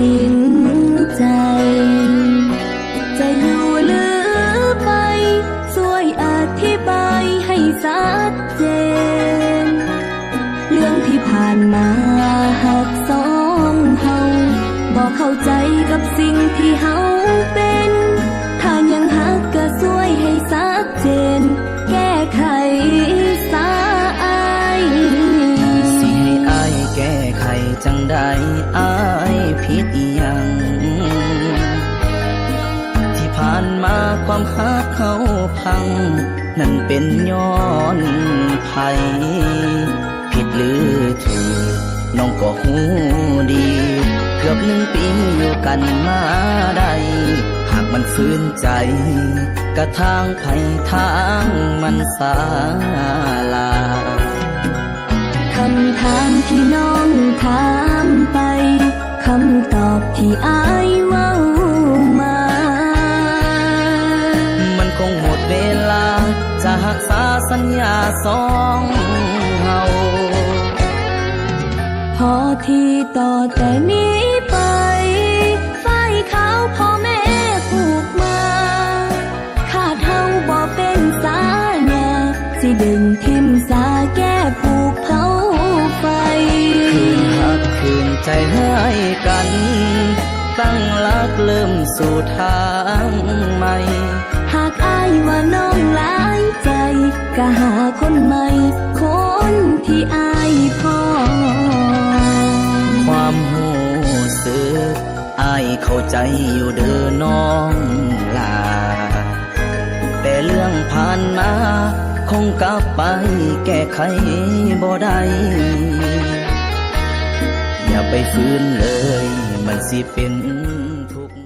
สิ้นใจจะอยู่หรือไปช่วยอธิบายให้ชัดเจนเรื่องที่ผ่านมาหักสองเฮาบอกเข้าใจกับสิ่งที่เฮาเป็นถ้ายังหักก็ช่วยให้ชัดเจนแก้ไขสายสิให้อายแก้ไขจังใดอายผิดอีหยังที่ผ่านมาความหักเขาพังนั่นเป็นย้อนภัยผิดหรือถูกน้องก็หูดีเกือบ1 ปีอยู่กันมาได้หากมันฟื้นใจกะทางไผทางมันสาลาคำถามที่น้องถามไปคำตอบที่อายเว้ามามันคงหมดเวลาจะรักษาสัญญาสองเฮาพอที่ต่อแต่นี้ไปฝ่ายเขาพ่อแม่ผูกมาขาดเฮาบ่เป็นสาญาสิดึงทิมสาแก้ผูกเผาไฟคืนหักคืนใจให้กันตั้งหลักเริ่มสู่ทางใหม่หากอายว่าน้องหลายใจก็หาคนใหม่คนที่อายพอความหูสึกอายเข้าใจอยู่เด้อน้องลาแต่เรื่องผ่านมาคงกลับไปแก้ไขบ่ได้อย่าไปฟื้นเลยมันสิเป็นทุกข์